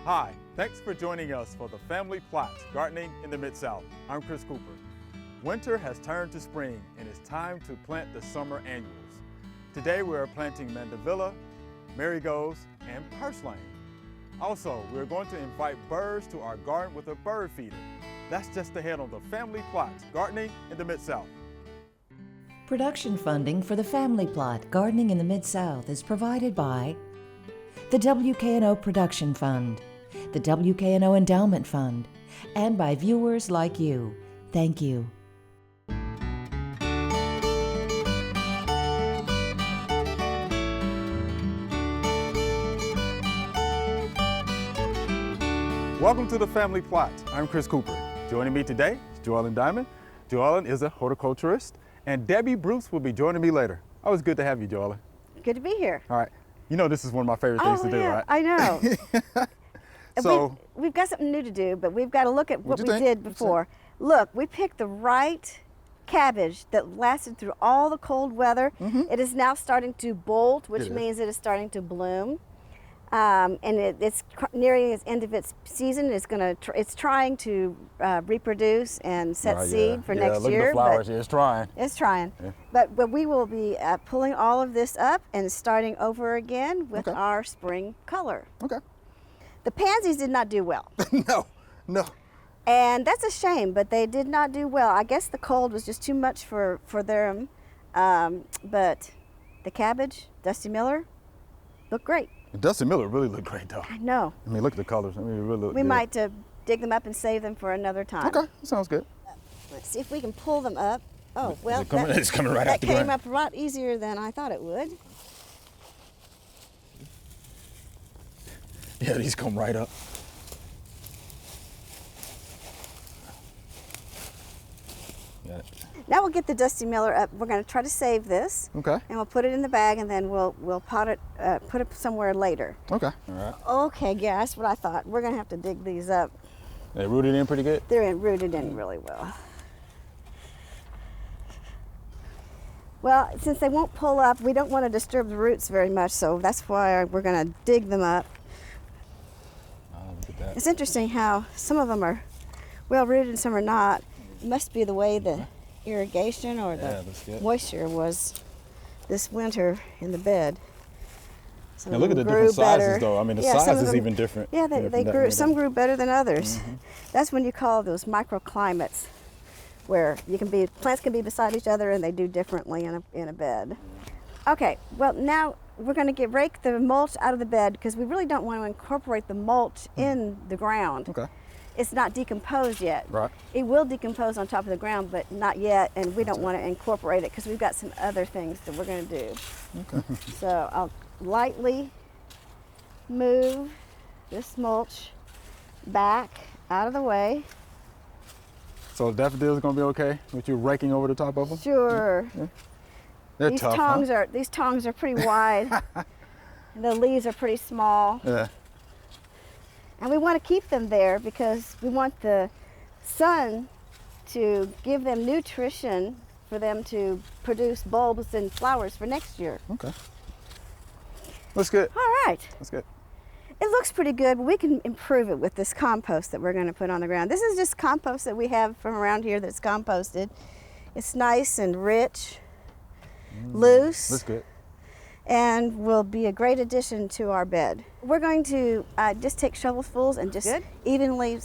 Hi, thanks for joining us for the Family Plot, Gardening in the Mid-South. I'm Chris Cooper. Winter has turned to spring and it's time to plant the summer annuals. Today we are planting Mandevilla, marigolds, and purslane. Also, we're going to invite birds to our garden with a bird feeder. That's just ahead on the Family Plot, Gardening in the Mid-South. Production funding for the Family Plot, Gardening in the Mid-South is provided by the WKNO Production Fund, the WKNO Endowment Fund, and by viewers like you. Thank you. Welcome to the Family Plot. I'm Chris Cooper. Joining me today is Joellen Dimond. Joellen is a horticulturist, and Debbie Bruce will be joining me later. Always good to have you, Joellen. Good to be here. All right. You know this is one of my favorite things to do, right? I know. So we've got something new to do, but we've got to look at what we did before. Look, we picked the right cabbage that lasted through all the cold weather. It is now starting to bolt, which means it is starting to bloom. And it's nearing its end of its season. It's trying to reproduce and set seed for next look year. At the flowers. It's trying. It's trying. Yeah. But we will be pulling all of this up and starting over again with our spring color. Okay. The pansies did not do well. No. And that's a shame, but they did not do well. I guess the cold was just too much for them. But the cabbage, Dusty Miller, looked great. Dusty Miller really looked great, though. I know. I mean, look at the colors. I mean, it really look We good. might dig them up and save them for another time. Okay, sounds good. Let's see if we can pull them up. Oh, well, It's coming right out that the came ground. up a lot easier than I thought it would. Yeah, these come right up. Got it. Now we'll get the Dusty Miller up. We're going to try to save this. Okay. And we'll put it in the bag, and then we'll pot it, put it somewhere later. Okay. All right. Okay, yeah, that's what I thought. We're going to have to dig these up. They rooted in pretty good? They're rooted in really well. Well, since they won't pull up, we don't want to disturb the roots very much, so that's why we're going to dig them up. Oh, look at that. It's interesting how some of them are well rooted and some are not. It must be the way the irrigation or the moisture was this winter in the bed. Some now look at the different sizes, though. I mean, the size is even different. Yeah, they grew. Some grew better than others. That's when you call those microclimates, where plants can be beside each other and they do differently in a bed. Okay, well now we're going to rake the mulch out of the bed because we really don't want to incorporate the mulch in the ground. Okay. It's not decomposed yet. Right. It will decompose on top of the ground, but not yet, and we don't want to incorporate it because we've got some other things that we're going to do. Okay. So I'll lightly move this mulch back out of the way. So the daffodils are going to be okay with you raking over the top of them? Sure. Yeah. They're These tough, tongs huh? these tongs are pretty wide. The leaves are pretty small. Yeah. And we want to keep them there because we want the sun to give them nutrition for them to produce bulbs and flowers for next year. Okay. Looks good. All right. That's good. It looks pretty good, but we can improve it with this compost that we're going to put on the ground. This is just compost that we have from around here that's composted. It's nice and rich, loose. Looks good. And will be a great addition to our bed. We're going to just take shovelfuls and just evenly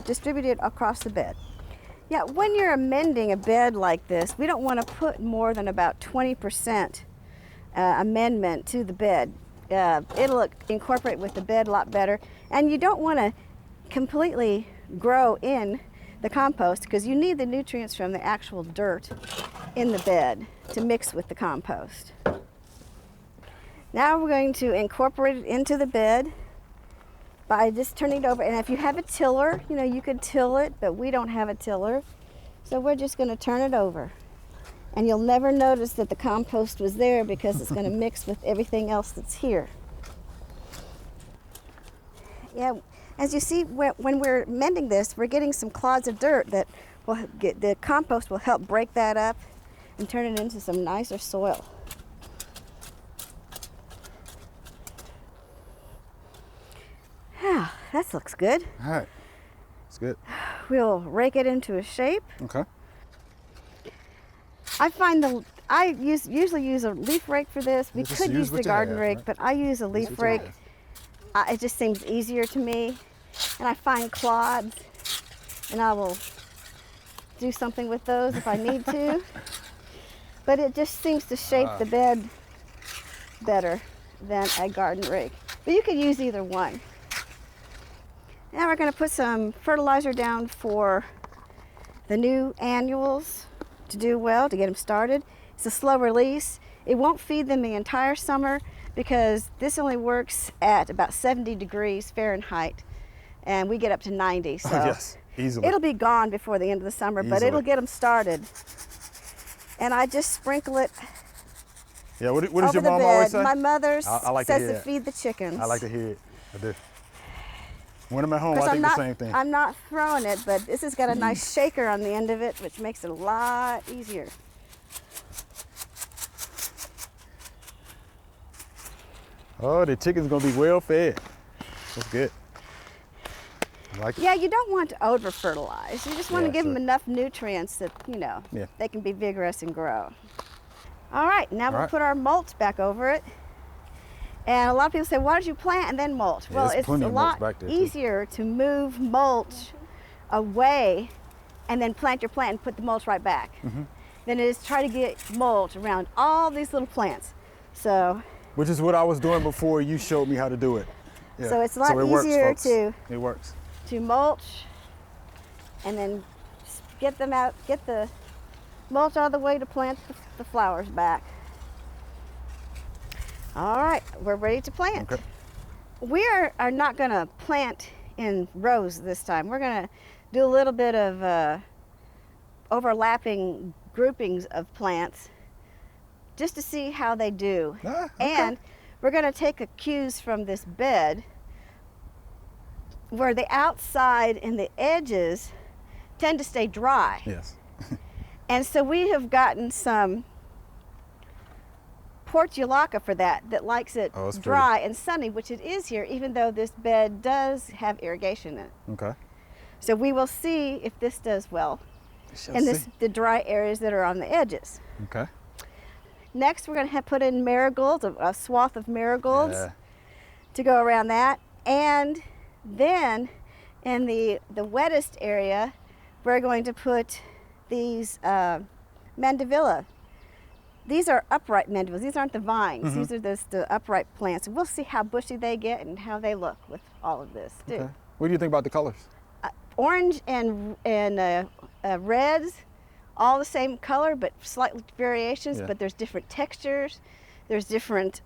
distribute it across the bed. Yeah, when you're amending a bed like this, we don't want to put more than about 20% amendment to the bed. It'll incorporate with the bed a lot better. And you don't want to completely grow in the compost because you need the nutrients from the actual dirt in the bed to mix with the compost. Now we're going to incorporate it into the bed by just turning it over. And if you have a tiller, you could till it, but we don't have a tiller. So we're just going to turn it over. And you'll never notice that the compost was there because it's going to mix with everything else that's here. Yeah, as you see, when we're mending this, we're getting some clods of dirt that the compost will help break that up and turn it into some nicer soil. Yeah. that looks good. All right. It's good. We'll rake it into a shape. Okay. I usually use a leaf rake for this. We Just could use use the what you garden have, rake, right? but I use a leaf rake. It just seems easier to me. And I find clods, and I will do something with those if I need to. But it just seems to shape the bed better than a garden rake. But you could use either one. Now we're going to put some fertilizer down for the new annuals to do well, to get them started. It's a slow release. It won't feed them the entire summer because this only works at about 70 degrees Fahrenheit, and we get up to 90. So yes, easily. it'll be gone before the end of the summer, but it'll get them started. And I just sprinkle it Yeah, what does over your the mom bed. always say? My mother I like to says hear to that. feed the chickens. I like to hear it. I do. When I'm at home, I I'm think not, the same thing. I'm not throwing it, but this has got a nice shaker on the end of it, which makes it a lot easier. Oh, the chicken's gonna be well fed. That's good. I like it. Yeah, you don't want to over fertilize. You just want to Yeah, give them sure. enough nutrients that, Yeah. they can be vigorous and grow. All right, now we'll right. put our mulch back over it. And a lot of people say, why did you plant and then mulch? Yeah, Well, there's it's plenty a of mulch lot back there, too. easier to move mulch away and then plant your plant and put the mulch right back than it is to try to get mulch around all these little plants. So Which is what I was doing before you showed me how to do it. Yeah. So it's a lot it works, easier folks. It works. to mulch and then get them out, get the mulch out of the way to plant the flowers back. All right, we're ready to plant. Okay. We are not going to plant in rows this time. We're going to do a little bit of overlapping groupings of plants just to see how they do. Okay. And we're going to take a cues from this bed where the outside and the edges tend to stay dry. Yes. And so we have gotten some portulaca for that likes it Oh, it's dry and sunny, which it is here, even though this bed does have irrigation in it. Okay. So we will see if this does well Shall in see. the dry areas that are on the edges. Okay. Next, we're going to put in marigolds, a swath of marigolds Yeah. to go around that. And then in the wettest area, we're going to put these Mandevilla. These are upright mandevillas. These aren't the vines. These are the upright plants. We'll see how bushy they get and how they look with all of this too. Okay. What do you think about the colors? Orange and reds, all the same color, but slight variations. Yeah. But there's different textures. There's different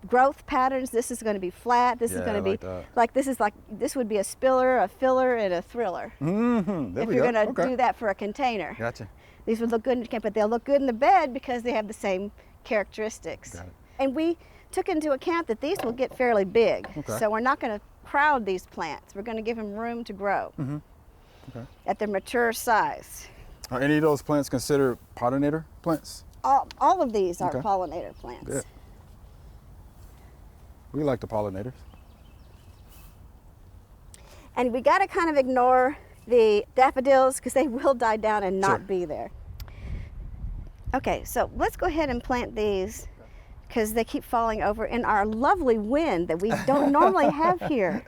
growth patterns. This is going to be flat. This is Yeah, going I to like be that. this would be a spiller, a filler, and a thriller. Mm-hmm. If you're going to do that for a container. Gotcha. These would look good in the camp, but they'll look good in the bed because they have the same characteristics. Got it. And we took into account that these will get fairly big. Okay. So we're not going to crowd these plants. We're going to give them room to grow Okay. at their mature size. Are any of those plants considered pollinator plants? All of these are Okay. pollinator plants. Good. We like the pollinators. And we got to kind of ignore the daffodils because they will die down and not Sure. be there. Okay, so let's go ahead and plant these because they keep falling over in our lovely wind that we don't normally have here.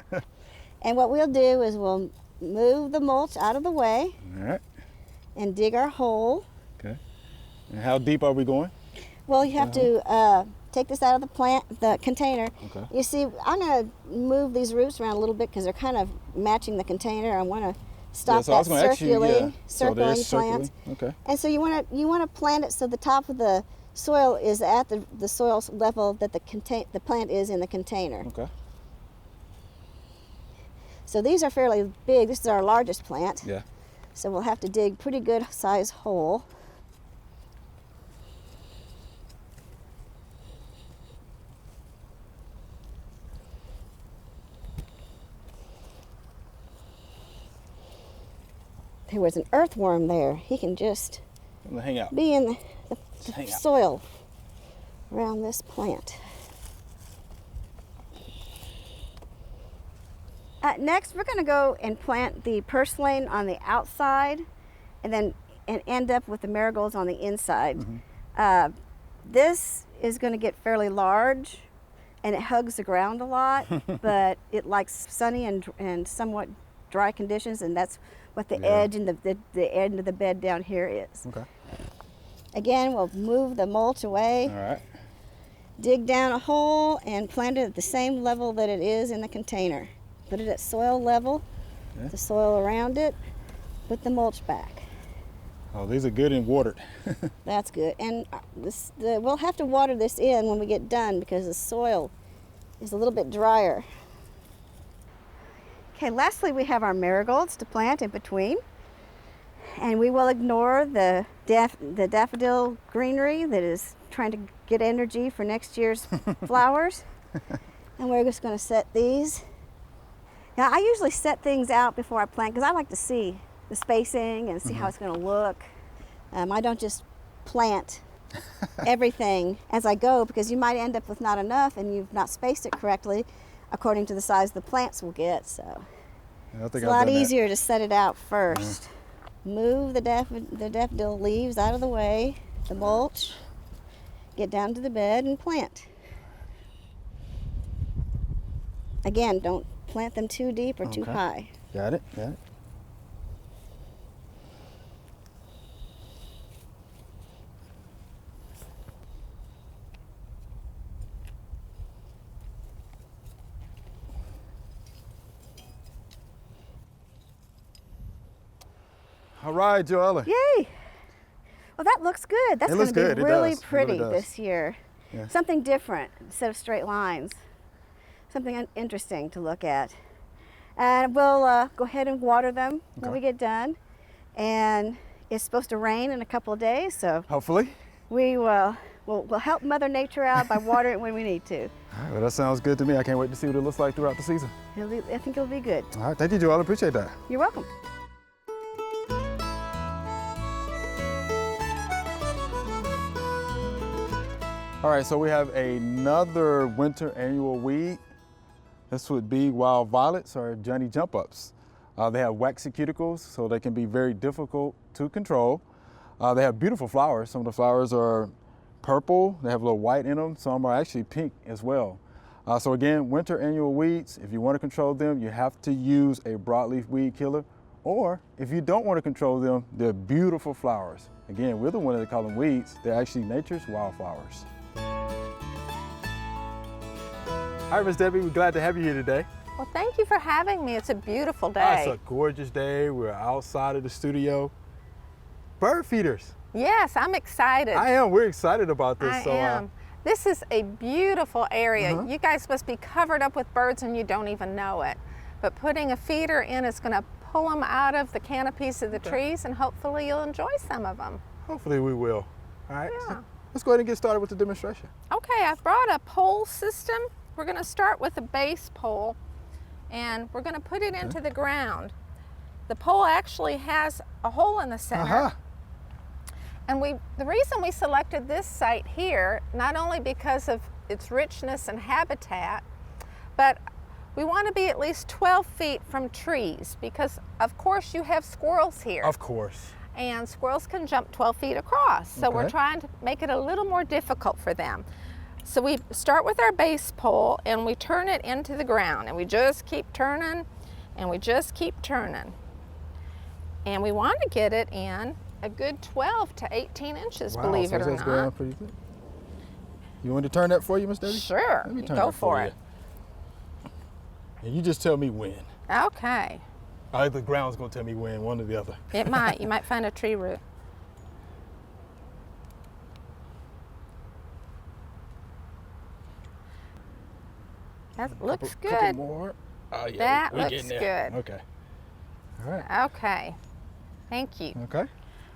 And what we'll do is we'll move the mulch out of the way All right. and dig our hole. Okay. And how deep are we going? Well, you have to take this out of the container. Okay. You see, I'm going to move these roots around a little bit because they're kind of matching the container. I want to stop so I was that gonna ask you, circulating, so they're circling plant. Okay. And so you want to plant it so the top of the soil is at the soil level that the plant is in the container. Okay. So these are fairly big. This is our largest plant. Yeah. So we'll have to dig pretty good size hole. There was an earthworm there. He can just I'm gonna hang out. be in the hang out. soil around this plant. Next, we're going to go and plant the purslane on the outside, and end up with the marigolds on the inside. This is going to get fairly large, and it hugs the ground a lot, but it likes sunny and somewhat dry conditions, and that's what the edge and the end of the bed down here is. Okay. Again, we'll move the mulch away. All right. Dig down a hole and plant it at the same level that it is in the container. Put it at soil level, the soil around it, put the mulch back. Oh, these are good and watered. That's good. And we'll have to water this in when we get done because the soil is a little bit drier. Okay, lastly, we have our marigolds to plant in between. And we will ignore the daffodil greenery that is trying to get energy for next year's flowers. And we're just going to set these. Now, I usually set things out before I plant because I like to see the spacing and see how it's going to look. I don't just plant everything as I go because you might end up with not enough and you've not spaced it correctly according to the size the plants will get. So it's a lot easier to set it out first. Move the daffodil leaves out of the way, the mulch, get down to the bed and plant. Again, don't plant them too deep or too high. Got it, got it. All right, Joellen. Yay! Well, that looks good. That's going to be really pretty this year. Yeah. Something different instead of straight lines. Something interesting to look at. And we'll go ahead and water them when we get done. And it's supposed to rain in a couple of days, so hopefully we'll help Mother Nature out by watering it when we need to. All right, well, that sounds good to me. I can't wait to see what it looks like throughout the season. I think it'll be good. All right, thank you, Joellen. Appreciate that. You're welcome. All right, so we have another winter annual weed. This would be wild violets or Johnny jump ups. They have waxy cuticles, so they can be very difficult to control. They have beautiful flowers. Some of the flowers are purple. They have a little white in them. Some are actually pink as well. So again, winter annual weeds, if you want to control them, you have to use a broadleaf weed killer. Or if you don't want to control them, they're beautiful flowers. Again, we're the one that call them weeds. They're actually nature's wildflowers. All right, Miss Debbie, we're glad to have you here today. Well, thank you for having me. It's a beautiful day. It's a gorgeous day. We're outside of the studio. Bird feeders. Yes, I'm excited. I am. We're excited about this. I am. This is a beautiful area. You guys must be covered up with birds and you don't even know it. But putting a feeder in is going to pull them out of the canopies of the trees, and hopefully you'll enjoy some of them. Hopefully we will. All right. Yeah. So let's go ahead and get started with the demonstration. Okay, I've brought a pole system. We're going to start with a base pole, and we're going to put it into the ground. The pole actually has a hole in the center. And the reason we selected this site here, not only because of its richness and habitat, but we want to be at least 12 feet from trees because, of course, you have squirrels here. Of course. And squirrels can jump 12 feet across. So we're trying to make it a little more difficult for them. So we start with our base pole and we turn it into the ground, and we just keep turning and we just keep turning. And we want to get it in a good 12 to 18 inches, believe it or that's going pretty good. You want to turn that for you, Miss Debbie? Sure, Let me turn go that for it. And you just tell me when. Okay. The ground's going to tell me when, one or the other. It might. You might find a tree root. That looks good. Couple more. Oh, yeah, That looks good. Okay. All right. Okay. Thank you. Okay.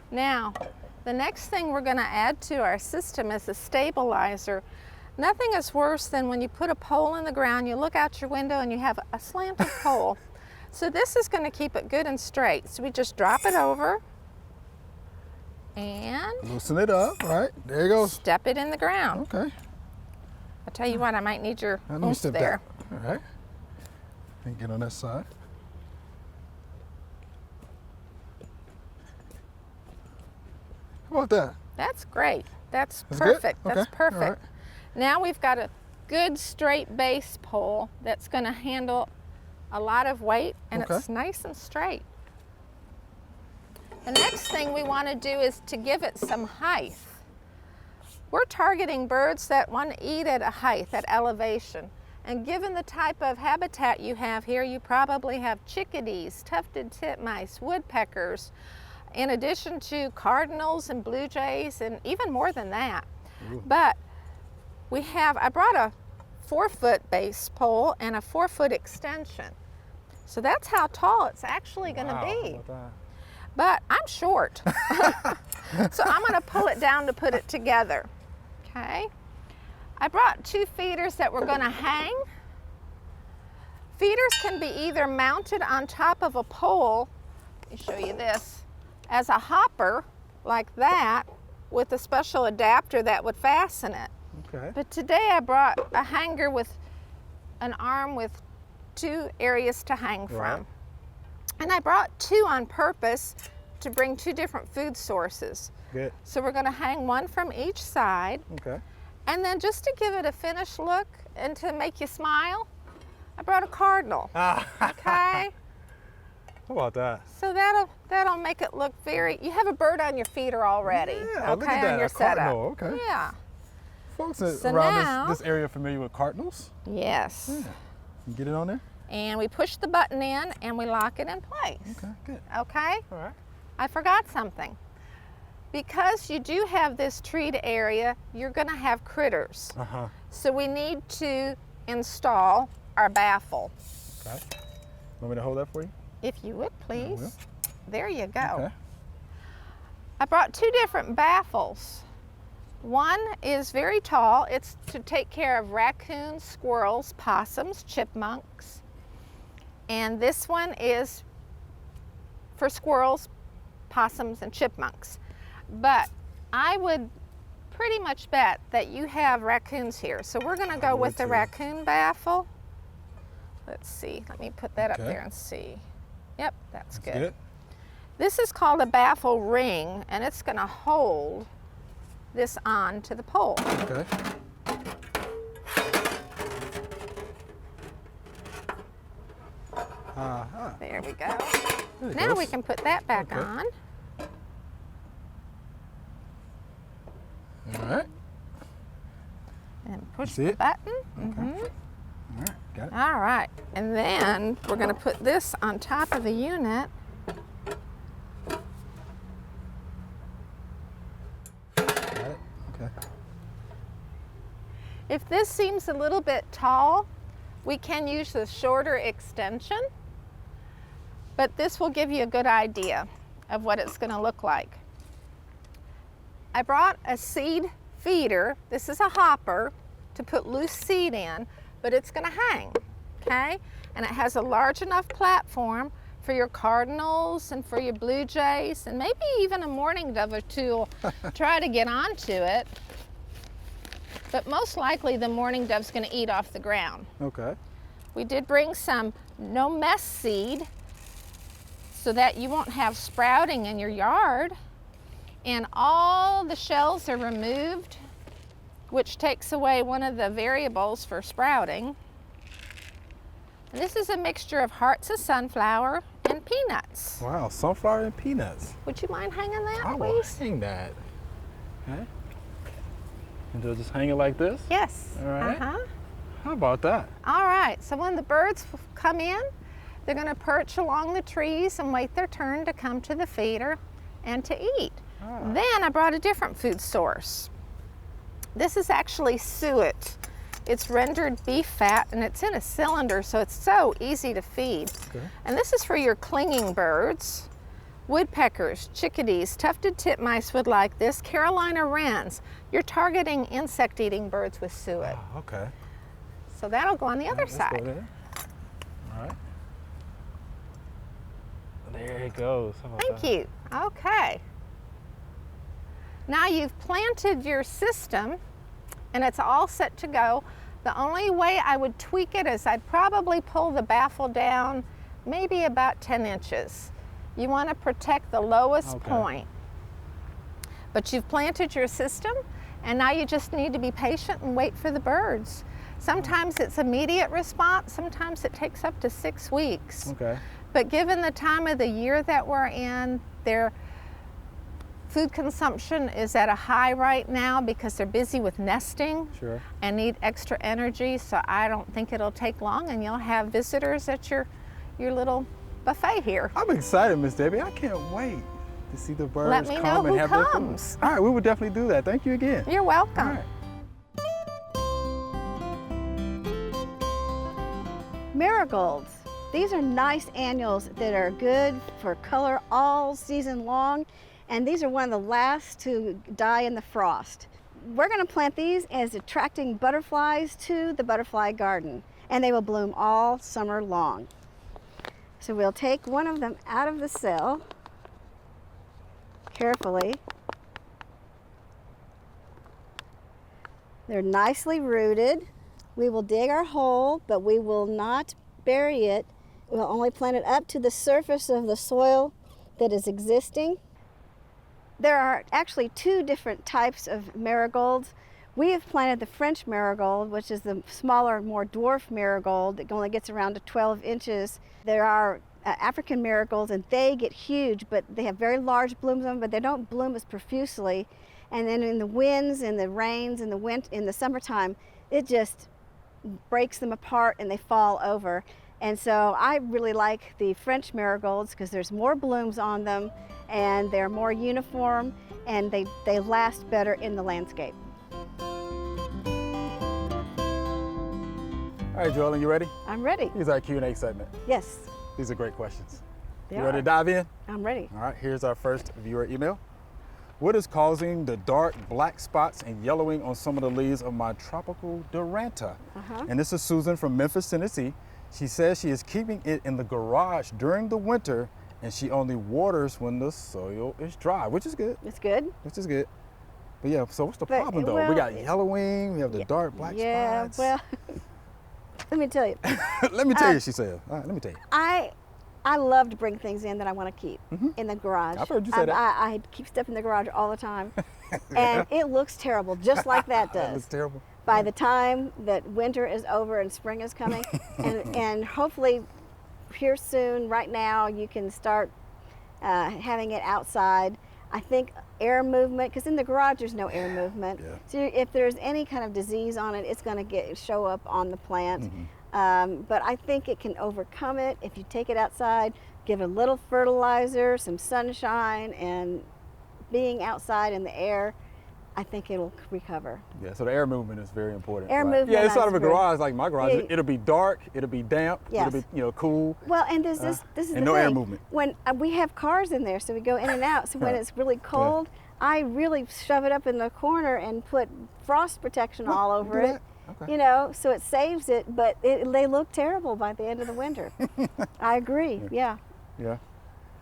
Now, the next thing we're going to add to our system is a stabilizer. Nothing is worse than when you put a pole in the ground, you look out your window and you have a slanted pole. So this is going to keep it good and straight. So we just drop it over and loosen it up. All right. There you go. Step it in the ground. Okay. I'll tell you what, I might need your Let me step there. down. All right. And get on that side. How about that? That's great. That's That's good? perfect. Okay, That's all perfect. right. Now we've got a good straight base pole that's going to handle a lot of weight, and Okay. it's nice and straight. The next thing we want to do is to give it some height. We're targeting birds that want to eat at a height, at elevation. And given the type of habitat you have here, you probably have chickadees, tufted titmice, woodpeckers, in addition to cardinals and blue jays, and even more than that. Ooh. But I brought a 4-foot base pole and a 4-foot extension. So that's how tall it's actually going to Wow, be. how about that? But I'm short. So I'm going to pull it down to put it together. Okay. I brought 2 feeders that we're going to hang. Feeders can be either mounted on top of a pole, let me show you this, as a hopper like that with a special adapter that would fasten it. Okay. But today I brought a hanger with an arm with 2 areas to hang from. Right. And I brought 2 on purpose to bring 2 different food sources. Good. So we're going to hang one from each side. Okay. And then just to give it a finished look and to make you smile, I brought a cardinal. Ah. Okay? How about that? So that'll make it look very, you have a bird on your feeder already. Yeah, okay, look at that, on your a cardinal, setup. okay. Yeah. Folks So around now- this area familiar with cardinals? Yes. Yeah. You get it on there? And we push the button in and we lock it in place. Okay, good. Okay? All right. I forgot something. Because you do have this treed area, you're going to have critters. Uh-huh. So we need to install our baffle. Okay. Want me to hold that for you? If you would, will. please. There you go. Okay. I brought 2 different baffles. One is very tall. It's to take care of raccoons, squirrels, possums, chipmunks. And this one is for squirrels, possums, and chipmunks. But I would pretty much bet that you have raccoons here. So we're going to go with the too. raccoon baffle. Let's see. Let me put that up Okay. there and see. Yep, that's good. Good. This is called a baffle ring, and it's going to hold this on to the pole. Okay. Uh-huh. There we go. There it Now goes. we can put that back Okay. on. All right. And push See the it? button. All right. Got it. All right. And then we're going to put this on top of the unit. Got it. Okay. If this seems a little bit tall, we can use the shorter extension, but this will give you a good idea of what it's going to look like. I brought a seed feeder. This is a hopper to put loose seed in, but it's going to hang, okay? And it has a large enough platform for your cardinals and for your blue jays, and maybe even a mourning dove or 2 will try to get onto it. But most likely the mourning dove's going to eat off the ground. Okay. We did bring some no mess seed so that you won't have sprouting in your yard. And all the shells are removed, which takes away one of the variables for sprouting. And this is a mixture of hearts of sunflower and peanuts. Wow, sunflower and peanuts. Would you mind hanging that, I will please? hang that. Okay. And they'll just hang it like this? Yes. All right. Uh-huh. How about that? All right, so when the birds come in, they're going to perch along the trees and wait their turn to come to the feeder and to eat. Ah. Then I brought a different food source. This is actually suet. It's rendered beef fat and it's in a cylinder, so it's so easy to feed. Okay. And this is for your clinging birds. Woodpeckers, chickadees, tufted titmice would like this. Carolina wrens. You're targeting insect-eating birds with suet. Oh, okay. So that'll go on the other Let's go side. there. All right. There it goes. How about Thank that? you. Okay. Now you've planted your system and it's all set to go. The only way I would tweak it is I'd probably pull the baffle down maybe about 10 inches. You want to protect the lowest point. But you've planted your system, and now you just need to be patient and wait for the birds. Sometimes it's immediate response, sometimes it takes up to 6 weeks. Okay. But given the time of the year that we're in, their food consumption is at a high right now because they're busy with nesting and need extra energy, so I don't think it'll take long and you'll have visitors at your little buffet here. I'm excited, Miss Debbie. I can't wait to see the birds Let me know come and who have comes. their food. All right, we will definitely do that. Thank you again. You're welcome. All right. Marigolds. These are nice annuals that are good for color all season long, and these are one of the last to die in the frost. We're going to plant these as attracting butterflies to the butterfly garden, and they will bloom all summer long. So we'll take one of them out of the cell carefully. They're nicely rooted. We will dig our hole, but we will not bury it. We'll only plant it up to the surface of the soil that is existing. There are actually 2 different types of marigolds. We have planted the French marigold, which is the smaller, more dwarf marigold that only gets around to 12 inches. There are African marigolds, and they get huge, but they have very large blooms on them, but they don't bloom as profusely. And then in the winds and the rains and in the summertime, it just breaks them apart and they fall over. And so I really like the French marigolds because there's more blooms on them and they're more uniform and they last better in the landscape. All right, Joellen, you ready? I'm ready. Here's our Q&A segment. Yes. These are great questions. They You ready are. to dive in? I'm ready. All right, here's our first viewer email. What is causing the dark black spots and yellowing on some of the leaves of my tropical Duranta? And this is Susan from Memphis, Tennessee. She says she is keeping it in the garage during the winter and she only waters when the soil is dry, which is good. It's good. Which is good. But yeah, so what's the But, problem though? well, We got yellowing, we have the dark black Yeah, spots. well, let me tell you. Let me tell you, she said. All right, let me tell you. I love to bring things in that I want to keep in the garage. I've heard you say that. I keep stuff in the garage all the time, and it looks terrible, just like that does. That looks terrible. By the time that winter is over and spring is coming, and hopefully here soon, right now, you can start having it outside. I think air movement, because in the garage there's no air movement. Yeah. So if there's any kind of disease on it, it's going to show up on the plant. But I think it can overcome it if you take it outside, give it a little fertilizer, some sunshine, and being outside in the air, I think it'll recover. Yeah, so the air movement is very important. Air right? movement, Yeah, inside that's of a very- garage, like my garage, Yeah. it'll be dark, it'll be damp, Yes. it'll be cool. Well, and this is and the no thing. air movement. When we have cars in there, so we go in and out. So when it's really cold, I really shove it up in the corner and put frost protection all over do it. that? Okay. You know, so it saves it, but they look terrible by the end of the winter. I agree. Yeah. Yeah.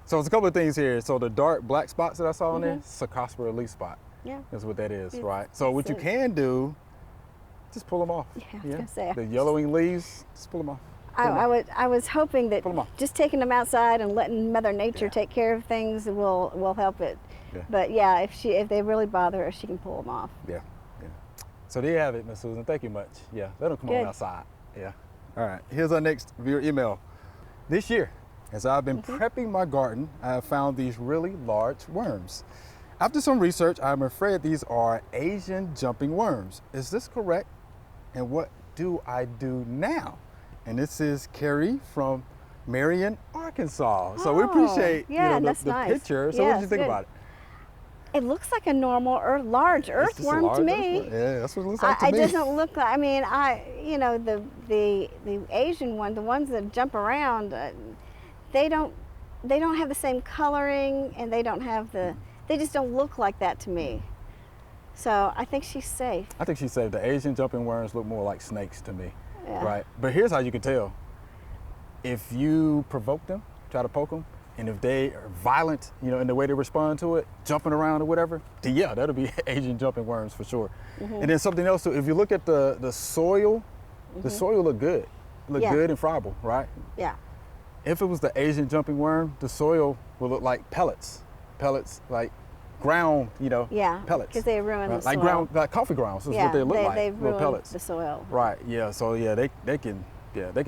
So there's a couple of things here. So the dark black spots that I saw on there, Sarcospora leaf spot. Yeah. That's what that is, It's- right? So what you it's- can do, just pull them off. Yeah, I was gonna say. The yellowing leaves, just pull them off. I was hoping that Pull 'em off. just taking them outside and letting Mother Nature Yeah. take care of things will help it. Yeah. But yeah, if they really bother her, she can pull them off. Yeah, yeah. So there you have it, Miss Susan. Thank you much. Yeah, let them come on Good. outside. Yeah. All right, here's our next viewer email. This year, as I've been prepping my garden, I have found these really large worms. After some research, I'm afraid these are Asian jumping worms. Is this correct? And what do I do now? And this is Carrie from Marion, Arkansas. So we Oh, appreciate yeah, the that's nice. picture. So what did Yes, you think good. about it? It looks like a normal It's large just a earthworm large to me. earthworm. Yeah, that's what it looks like to It me. doesn't look like. I mean, the Asian one, the ones that jump around, they don't have the same coloring, and they don't have the. They just don't look like that to me. So I think she's safe. I think she said the Asian jumping worms look more like snakes to me, Yeah. right? But here's how you can tell. If you provoke them, try to poke them, and if they are violent, in the way they respond to it, jumping around or whatever, then yeah, that'll be Asian jumping worms for sure. And then something else too, if you look at the soil the soil looked good. Looked Yeah. good and friable, right? Yeah. If it was the Asian jumping worm, the soil would look like pellets. Pellets, like ground, Yeah. pellets. Because they ruin the soil. Like ground, like coffee grounds is yeah, what they look like, they've little ruined pellets. the soil. Right, yeah, so yeah, they can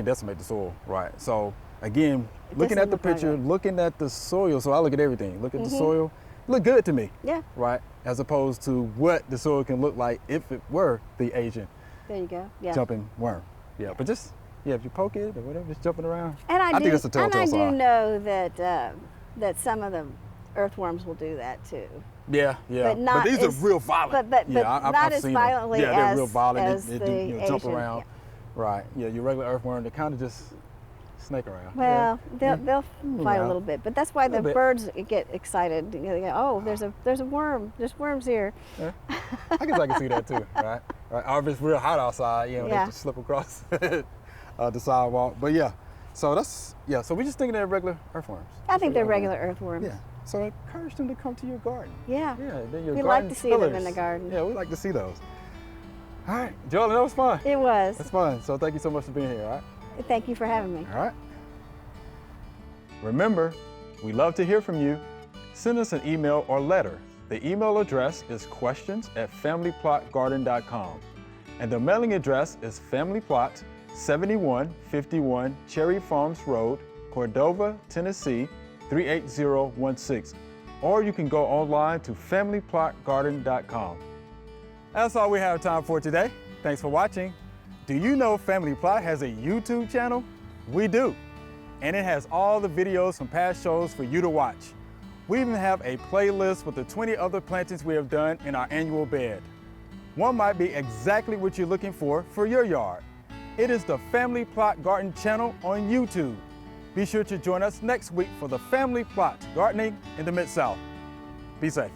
decimate the soil, right? So again, looking doesn't at the look like picture, it. looking at the soil, so I look at everything, look at the soil, look good to me, Yeah. right? As opposed to what the soil can look like if it were the Asian There you go. Yeah. jumping worm. Yeah, but just, if you poke it or whatever, it's jumping around. And I think that's a telltale sign. do know that that some of the earthworms will do that too. Yeah, But not these as- are real violent. but I've not as seen them. violently Yeah, they're real as- violent. as They the do, jump Asian, around. yeah. Right. Yeah, your regular earthworm, they kind of just snake around. Well, yeah. they'll fight a around. little bit, but that's why the Little bit. birds get excited. They go, oh, there's a worm. There's worms here. Yeah. I guess I can see that too, right? Or if it's real hot outside, they Yeah. just slip across the sidewalk. But yeah, so so we're just thinking they're regular earthworms. I think they're regular earthworms. Yeah. So encourage them to come to your garden. Yeah. Yeah, they're your We like garden to see them in pillars. the garden. Yeah, we like to see those. All right, Joellen, that was fun. It was. That's fun. So thank you so much for being here, all right? Thank you for having me. All right. Remember, we love to hear from you. Send us an email or letter. The email address is questions@familyplotgarden.com. And the mailing address is Family Plot, 7151 Cherry Farms Road, Cordova, Tennessee, 38016. Or you can go online to familyplotgarden.com. That's all we have time for today. Thanks for watching. Do you know Family Plot has a YouTube channel? We do. And it has all the videos from past shows for you to watch. We even have a playlist with the 20 other plantings we have done in our annual bed. One might be exactly what you're looking for your yard. It is the Family Plot Garden channel on YouTube. Be sure to join us next week for the Family Plot Gardening in the Mid-South. Be safe.